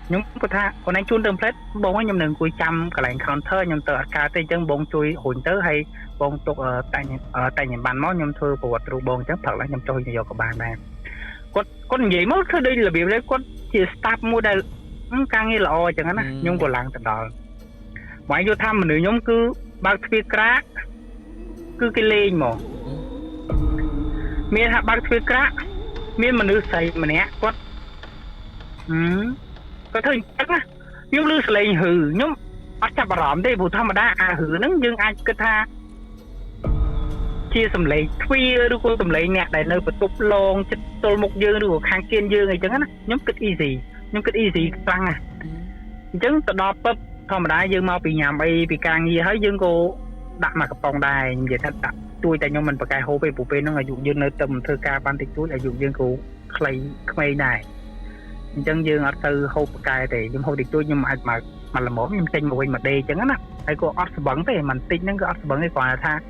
ខ្ញុំគាត់ថាអូនឯងជូនទៅផ្លេតបងខ្ញុំនៅអង្គុយចាំកន្លែង counter ខ្ញុំទៅអត់ការទេអញ្ចឹងបងជួយរុញទៅហើយបងទុកតែញបានមកខ្ញុំធ្វើប្រវត្តិរូបបងអញ្ចឹងព្រឹកឡើងខ្ញុំចុះយកក៏បានដែរគាត់និយាយមកធ្វើដូចរបៀបនេះគាត់ជា staff មួយដែលការងារល្អអញ្ចឹងណាខ្ញុំក៏ឡើងទៅដល់មកយល់ថាមនុស្សខ្ញុំគឺបើកទ្វារក្រាកគឺគេលេងមកមានថាបើកទ្វារក្រាកមានមនុស្សស្រីម្នាក់គាត់គាត់ធ្វើអញ្ចឹងណាខ្ញុំឮសលេងហឺខ្ញុំអត់ចាប់អារម្មណ៍ទេព្រោះធម្មតាអាហឺហ្នឹងយើងអាចគិតថាជាសំឡេងទ្វារឬក៏សំឡេងអ្នកដែលនៅបន្ទប់ឡងចិត្តទល់មុខយើងឬក៏ខាងជៀនយើងអីចឹងណាខ្ញុំគិត easy ខ្លាំងណាអញ្ចឹងទៅដល់ពឹបធម្មតាយើងមកពីញ៉ាំអីពីការងារហើយយើងក៏ដាក់មកកំប៉ុងដែរនិយាយថាដាក់ជួយតែខ្ញុំមិនប្រកែហូបទេព្រោះពេលហ្នឹងអាយុយើងនៅទៅធ្វើការបានតិចតួចអាយុយើងក៏ខ្លីក្មេងដែរ chẳng dương ở từ hộp cài thì nhưng hộp thì tôi nhưng mà là mỗi mình tranh một mình mà đề chẳng á hay cô ót bẩn thì mình tính nó ót bẩn cái còn là tha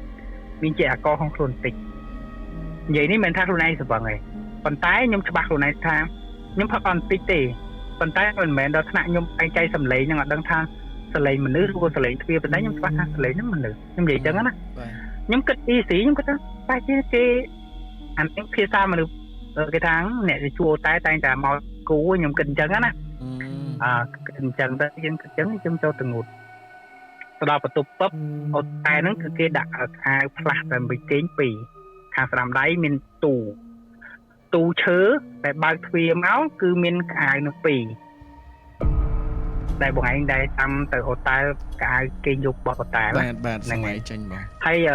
mình trẻ co không luôn tịch vậy nên mình tha luôn này bẩn này còn tái nhưng cho bạc luôn này tha nhưng phải còn tịch thì còn tái mình đó thằng nhưng anh chay sầm lấy nhưng mà đang tha sầm lấy mình nữ luôn sầm lấy thì bên đấy nhưng bắt tha sầm lấy nó mình nữ nhưng vậy chẳng á nhưng cái y sĩ nhưng cái tay cái anh phía xa mà được cái tháng nè thì chua tái tay trả màu cũ nhưng kinh chân á kinh chân đó nhưng kinh chân chân cho từng ngụt đó là tụt bắp ở tay nó cái đặt hai flash là bị kín pì hàng làm đáy mình tù chớ tại bao thuê máu cứ mình ai nó pì đây bọn anh đây tâm từ ô tay cả cây dục bỏ tay bạn này tranh bảo hay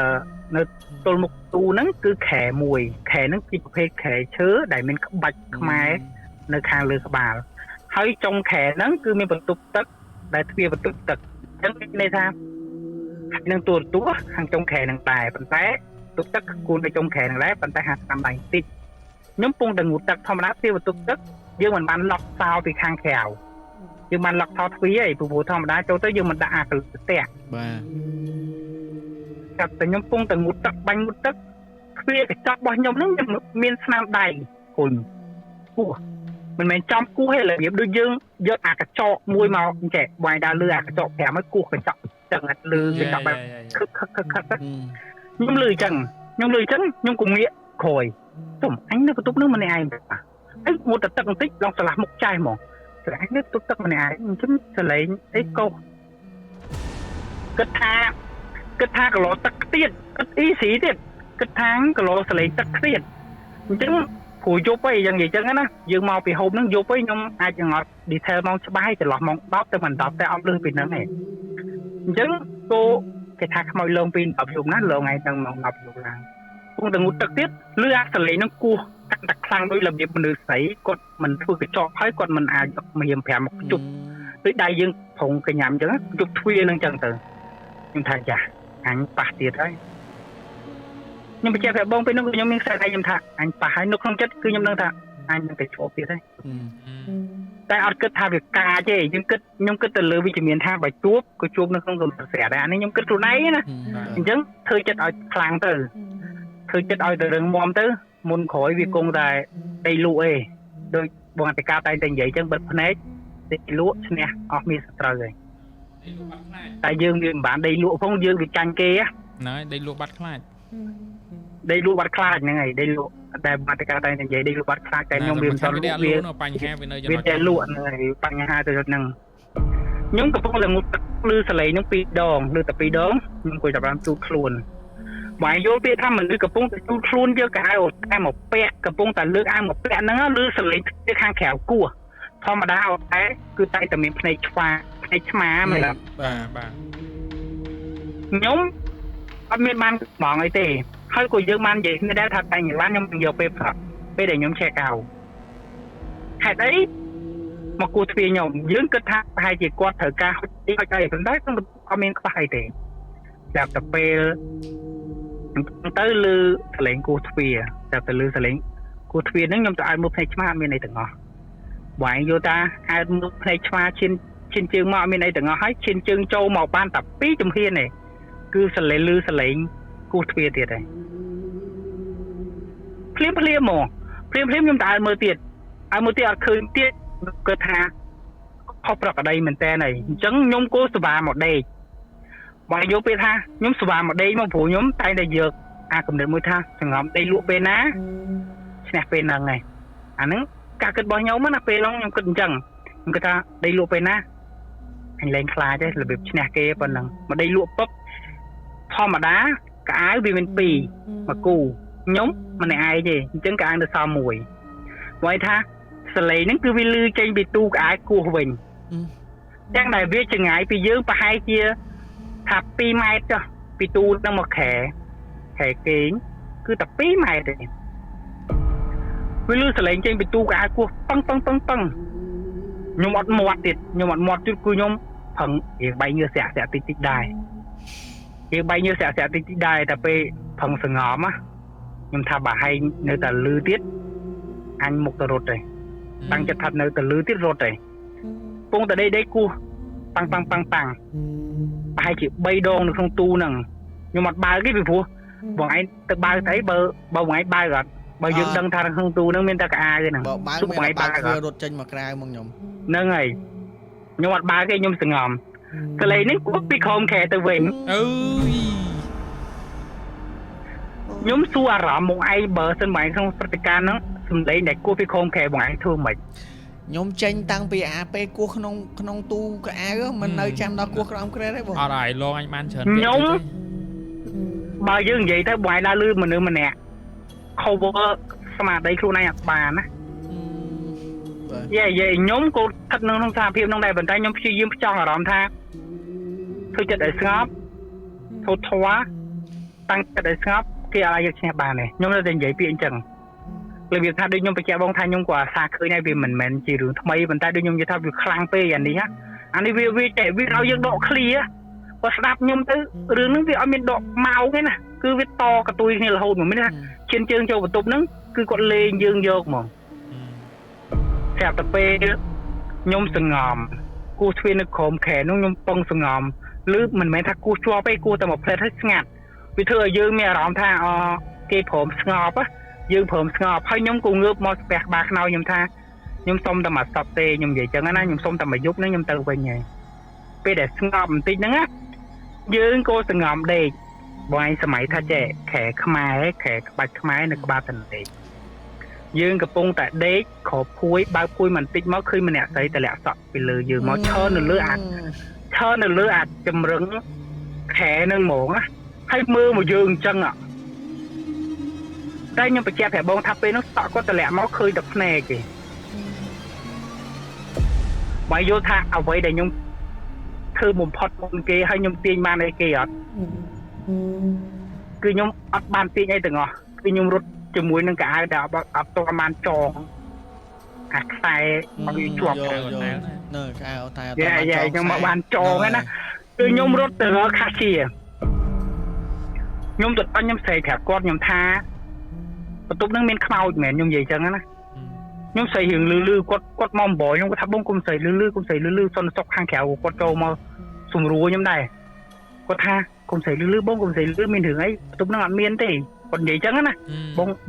nó tôi một tu nó cứ khẻ mùi khẻ nó chỉ phê khẻ chớ đại mình không bạch mai nơi khang lừa bà hay trong khẻ nó cứ mình bật tục tất đại thuê bật tục tất chẳng này sao nâng tuột túa hàng trong khẻ nâng tài phần té tục tất cuốn ở trong khẻ nâng lẽ phần té hạt làm bài tít nhóm pung đừng ngụt tất thông đá tiêu bật tục tất dương mình bán lọc sao thì khang khèo dương mình lọc thao thúy ấy phụ thông đá cho tới dương mình đã từ tẹt gặp từ nhóm pung từ ngụt tất bánh ngụt tất khuya cái chọc bao nhóm nó miên nam đầy hồn mình trong cua hay là việc đôi dương giật cái chọ mùi màu trẻ ngoài đa lừa cái chọ kẻ mới cua cái chọ chẳng là lừa cái chọ bài khắc nhóm lười chẳng nhóm cùng nghĩa khôi tụm anh nó có túc nước mà này ai anh một tật tật tích lòng sẽ làm một chai mỏ rồi anh nước túc tật mà này ai chúng sẽ lấy ấy câu kết tha cái lỗ tật tiết kết ý sĩ tiết kết tháng cái lỗ sẽ lấy tật tiết chứng phù giúp ấyอย่างgì chẳng á dương màu bị hộp nó giúp ấy nhưng ai chẳng ngọt đi theo mong cho bay thì lọt mong đóp cho mình đóp theo ông lương pin nữa này chứng cô cái thằng mồi lông pin đọc dùng nát lông ngày đang mong đọc dùng là cũng đừng ngút trực tiếp lừa sẽ lấy nó cua đặt sang đôi làm việc mình được sấy còn mình thôi cái chọn thấy còn mình mình hiểm phèm một chút tới đây dương phòng cái nhảm chứ chút thuê nâng chân từ nhưng thằng già anh bạc tiền đấy nhưng mà che phải bông bên nó nhóm mình sai đây nhầm thà anh bà hai nó không chết cứ nhầm năng thà anh phải chỗ tiền đấy tại ở kết thà việc cà chứ nhưng kết từ lừa vì chỉ miền tha bài chuốc cái chuốc nó không còn sẻ ra nên nhưng kết chỗ này nè chứ thôi chết ở khang từ thôi chết ở từ đường mom tới muốn khỏi việc công tài đầy lụa đôi bọn phải cao tay thành vậy chân bật phun hết để lụa nè ở mi sờ rồi tại dương thì bạn đầy lụa phong dương thì canh kia nói đầy lụa bắt khai đây lụa bắt khai như này đây lụa tại bạn cao tay thành vậy đây lụa bắt khai tại nhung viêm cho lụa viêm để lụa này bằng hai từ năng những cái phong là một lư sợi lấy những pi đòn lư tập pi đón nhưng coi tập làm chu khuôn ngoài vô pi thăm mình lư cái phong chu khuôn chưa cả một ai một pẹt cái phong tại lư ai một pẹt nó lư sợi lấy cái khang khẻo cua thò mà đào cái cứ tay tầm miệng này choa này chma mà là nhóm ở miền Nam mọi người tề hơi của dương man vậy nên đã thật tay những bạn nhóm nhiều phê phật phê để nhóm xe cao hãy đấy mà cô thuê nhóm dưỡng kết thúc hai chị qua thở ca đi coi chơi phần đấy không được có miếng có hai tề đạp tập phê tới lư lệnh cô thuê đạp từ lư lệnh cô thuê nếu nhóm tụi ai mua phê chma miền này từng ngõ ngoài vô ta ai mua phê chma trên chương mọi miền này từng ngõ hết trên chương châu màu ban tập bí trong hiên này cứ sờ lấy lư sờ lấy cô thuê tiền này phim mồ phim nhưng tại mơ tiền ở khơi tiền cơ tha học ở đây mình tên này chẳng nhóm cô sờ bà một đây bài vô pe tha nhóm sờ bà một đây mà phụ nhóm tay này dược cầm được môi tha chẳng ngắm đây lụa pe ná snap pe nằng này nó cả kết bao nhóm nó pe long nhóm cân chẳng người ta đây lụa pe ná anh lên khai đấy là việc snap kia phần nằng mà đây lụa bắp thò mà đá cái vì mình pì mà cù nhóm mà này ai gì chẳng cả anh được sao mùi vậy tha sờ lấy nó cứ vi lư trên bị tu cái cua mình chẳng này viết chừng ai vì dương và hai chia thạp pi mai cho vì tu nó một khẻ kín cứ tập pi mai thì vi lư sờ lấy trên bị tu cái cua tăng nhưng một tiệt nhưng một chút cua nhóm phẳng thì bay như xẻ tích đài thì bay như xẻ tích đài tập phẳng sừng ngóm á nhưng thà bà hay nơi ta lư tiết anh một tờ rột này តាំងចិត្តថានៅទៅលឺទៀតរត់ទេពងតែដេកគោះប៉ាំងប្រហែលជា3 ដងនៅក្នុងទូហ្នឹងខ្ញុំអត់បើកទេពីព្រោះបងឯងទៅបើកស្អីបើបងឯងបើកអត់បើយើងដឹងថាក្នុងទូហ្នឹងមានតែកៅអៅទេហ្នឹងបើបើកមានបើករត់ចេញមកក្រៅមកខ្ញុំហ្នឹងហើយខ្ញុំអត់បើកទេខ្ញុំសង្ងំកន្លែងនេះគួរពីខំខែទៅវិញអើយខ្ញុំសួរអារម្មណ៍មកឯងបើសិនមកឯងក្នុងព្រឹត្តិការណ៍ហ្នឹងសំឡេងដែលគួរពីខំខែបងឯងធ្វើមិនខ្ញុំចេញតាំងពីអាពេលគោះក្នុងទូកៅអៅមិននៅចាំដល់គោះក្រោមក្រែទេបងអត់ហើយលងអញបានច្រើនខ្ញុំបើយើងនិយាយទៅបងឯងដើរលឺមនុស្សម្នាក់ cover ស្មារតីខ្លួនឯងអត់បានណាយាយខ្ញុំក៏ស្ថិតនៅក្នុងស្ថានភាពហ្នឹងដែរប៉ុន្តែខ្ញុំព្យាយាមផ្ចង់អារម្មណ៍ថាធ្វើចិត្តឲ្យស្ងប់ធូរធារតាំងចិត្តឲ្យស្ងប់គេអាចយកឈ្នះបានទេខ្ញុំនៅតែនិយាយពាក្យអញ្ចឹងរបៀបថាដូចខ្ញុំបញ្ជាក់បងថាខ្ញុំក៏អាសាឃើញហើយវាមិនមែនជារឿងថ្មីប៉ុន្តែដូចខ្ញុំនិយាយថាវាខ្លាំងពេកអានេះអានេះវាឲ្យយើងដកឃ្លាបើស្ដាប់ខ្ញុំទៅរឿងហ្នឹងវាអត់មានដកម៉ោងទេណាគឺវាតកតុយគ្នារហូតមកមានថាឈានជើងចូលបន្ទប់ហ្នឹងគឺគាត់លេងយើងយកហ្មងស្រាប់តែពេលខ្ញុំសង្ងំគូស្វៀននៅក្រោមខែនោះខ្ញុំពងសង្ងំឬមិនមែនថាគូជាប់ទេគូតែមកផ្លែតឲ្យស្ងាត់វាធ្វើឲ្យយើងមានអារម្មណ៍ថាគេព្រមស្ងប់យើងព្រមស្ងប់ហើយខ្ញុំក៏ងើបមកស្ពះក្បាលខ្នើយខ្ញុំថាខ្ញុំសុំតែមកសពទេខ្ញុំនិយាយចឹងណាខ្ញុំសុំតែមកយប់ហ្នឹងខ្ញុំទៅវិញហើយពេលដែលស្ងប់បន្តិចហ្នឹងណាយើងក៏សង្ងំដេកបងឯងសម័យថាចេះខែខ្មែរខែក្បាច់ខ្មែរនៅក្បាលតន្លេយើងកំពុងតែដេកក្របភួយបើកភួយបន្តិចមកឃើញម្នាក់ស្រីតលាក់សក់ពីលើយើងមកឈរនៅលើអាចចម្រឹងខែនឹងហ្មងណាហើយមើលមកយើងអញ្ចឹងតែខ្ញុំបញ្ជាក់ប្រាប់បងថាពេលនោះសក់គាត់តលាក់មកឃើញតែភ្នែកទេបើយល់ថាអ្វីដែលខ្ញុំធ្វើបំផុតមុនគេហើយខ្ញុំទាញបានអីគេអត់គឺខ្ញុំអត់បានទាញអីទាំងអស់គឺខ្ញុំរត់ជាមួយនឹងកៅអៅដែលអត់ទាន់បានចងអាខ្សែឲ្យជាប់នៅកៅអៅតែអត់ខ្ញុំមកបានចងហ្នឹងណាគឺខ្ញុំរត់ទៅរកខាសៀខ្ញុំទៅអញខ្ញុំស្រែកប្រាប់គាត់ខ្ញុំថាបន្ទប់ហ្នឹងមានខ្មោចមែនខ្ញុំនិយាយចឹងណាខ្ញុំស្រែករឿងលឺគាត់មកអំបរខ្ញុំគាត់ថាបងគុំស្រែកលឺសន្តិសុខខាងក្រៅគាត់ចូលមកសម្រួលខ្ញុំដែរគាត់ថាគុំស្រែកលឺបងគុំស្រែកលឺមានរឿងអីបន្ទប់ហ្នឹងអត់មានទេគាត់និយាយចឹងណា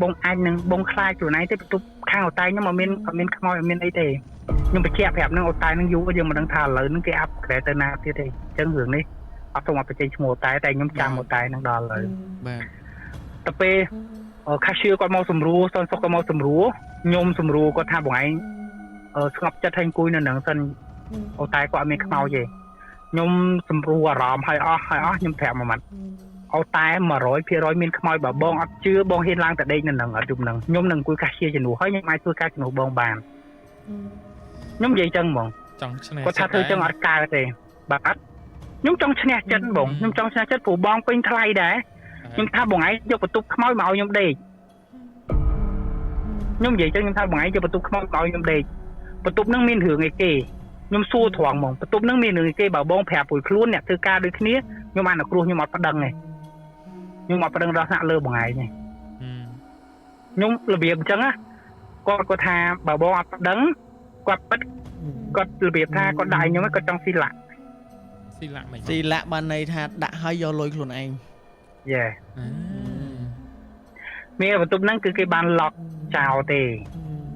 បងអាចនឹងបងខ្លាចខ្លួនឯងទេបន្ទប់ខាងអូតែខ្ញុំអត់មានខ្មោចអត់មានអីទេខ្ញុំបញ្ជាក់ប្រាប់នឹងអូតែនឹងយូរយើងមិនដឹងថាឥឡូវហ្នឹងគេអាប់ក្រែទៅណាទៀតទេអញ្ចឹងរឿងនេះអត់សូមអត់បញ្ចេញឈ្មោះតែខ្ញុំចាំអូតែនឹងដល់ឥឡូវបាទតែពេលខាសៀគាត់មកសម្រួលសនសុខគាត់មកសម្រួលខ្ញុំសម្រួលគាត់ថាបងឯងស្ងប់ចិត្តឲ្យអង្គុយនៅនឹងសិនអូតែគាត់អត់មានខ្មោចទេខ្ញុំសម្រួលអារម្មណ៍ឲ្យអស់ខ្ញុំប្រាប់មួយម៉ាត់អូតែ 100% មានខ្មោចបើបងអត់ជឿបងហ៊ានឡើងតែដេកនៅនឹងអត់យប់នឹងខ្ញុំនឹងអង្គុយកាសជាជំនួសហើយខ្ញុំអាចធ្វើការជំនួសបងបានខ្ញុំនិយាយចឹងហ្មងចង់ឈ្នះគាត់ថាធ្វើចឹងអត់កើតទេបាទអត់ខ្ញុំចង់ឈ្នះចិត្តបងខ្ញុំចង់ឈ្នះចិត្តព្រោះបងពេញថ្លៃដែរខ្ញុំថាបងឯងយកបន្ទប់ខ្មោចមកឲ្យខ្ញុំដេកខ្ញុំនិយាយចឹងខ្ញុំថាបងឯងយកបន្ទប់ខ្មោចមកឲ្យខ្ញុំដេកបន្ទប់ហ្នឹងមានរឿងអីគេខ្ញុំសួរត្រង់ហ្មងបន្ទប់ហ្នឹងមានរឿងអីគេបើបងប្រាប់ពួយខ្លួនអ្នកធ្វើការដូចគ្នាខ្ញុំអានគ្រោះខ្ញុំអត់ប្តឹងទេខ្ញុំអត់ប្តឹងដល់ថ្នាក់លើបងឯងទេខ្ញុំរបៀបអញ្ចឹងណាគាត់ថាបើបងអត់ប្តឹងគាត់ពិតគាត់របៀបថាគាត់ដាក់ខ្ញុំគាត់ចង់ស៊ីឡាក់បានន័យថាដាក់ឲ្យយកលុយខ្លួនឯងយេមានបន្ទប់ហ្នឹងគឺគេបានឡុកចោលទេ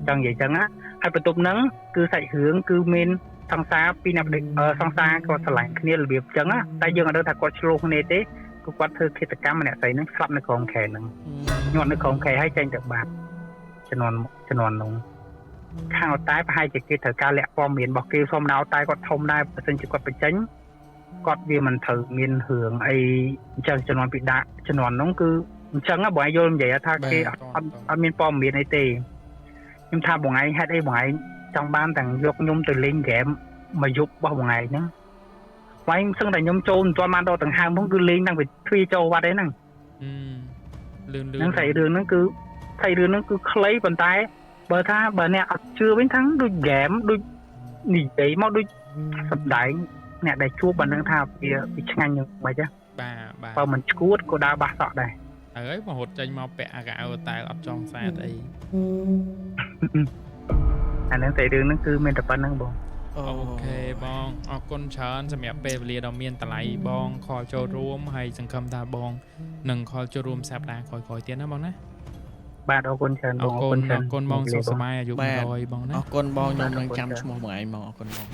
ចង់និយាយចឹងណាហើយបន្ទប់ហ្នឹងគឺសាច់រឿងគឺមានសង្សារពីអ្នកសង្សារគាត់ឆ្លាញ់គ្នារបៀបចឹងណាតែយើងអត់ដឹងថាគាត់ឆ្លោះគ្នាទេគឺគាត់ធ្វើឃាតកម្មម្នាក់ស្រីហ្នឹងស្លាប់នៅក្រោមខែហ្នឹងញាត់នៅក្រោមខែហើយចេញទៅបាត់ជំនាន់នោះខាងតែប្រហែលជាគេត្រូវការលាក់ព័ត៌មានរបស់គេធម្មតាតែគាត់ធំដែរបើសិនជាគាត់បញ្ចេញគាត់វាមិនត្រូវមានរឿងអីអញ្ចឹងជំនាន់ពីដាក់ជំនាន់នោះគឺអញ្ចឹងបងឯងយល់និយាយថាគេអត់មានព័ត៌មានអីទេខ្ញុំថាបងឯងហេតុអីបងឯងចង់បានទាំងយកខ្ញុំទៅលេងហ្គេមមកយប់របស់បងឯងហ្នឹងបងឯងសឹងតែខ្ញុំចូលមិនទាន់បានដល់ដង្ហើមផងគឺលេងតាំងពីទ្វារចូលវត្តឯហ្នឹងលឿនហ្នឹងស្អីរឿងហ្នឹងគឺខ្លីប៉ុន្តែបើអ្នកអត់ជឿវិញថាដូចហ្គេមដូចនិយាយមកដូចសម្ដែងអ្នកដែលជួបបាននឹងថាវាឆ្ងាញ់យ៉ាងម៉េចបាទបើមិនឈួតក៏ដើរបាសសក់ដែរហើយមករត់ចេញមកពាក់អាកៅតែអត់ចង់សាតអី អាហ្នឹងតែរឿងហ្នឹងគឺមានតែប៉ុណ្្នឹងបង អូខេបងអរគុណច្រើនសម្រាប់ពេលវេលាដ៏មានតម្លៃបងខលចូលរួមហើយសង្ឃឹមថាបងនឹងខលចូលរួមសប្តាហ៍ក្រោយៗទៀតណាបងណា បាទអរគុណច្រើន អ ប รง គុណអរគុណបង ជ សុ ម្ ខ រាប សប្បាយអាយុ100បងណា អរគុណបងខ្ញុំនឹងចាំឈ្មោះបងឯងមកអរគុណបង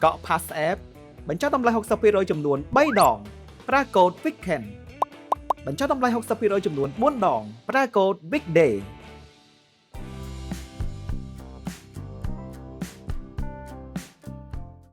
កក់ Pass App បញ្ចុះតម្លៃ 60% ចំនួន 3 ដង ប្រើកូដ Weekend បញ្ចុះតម្លៃ 60% ចំនួន 4 ដង ប្រើកូដ Weekday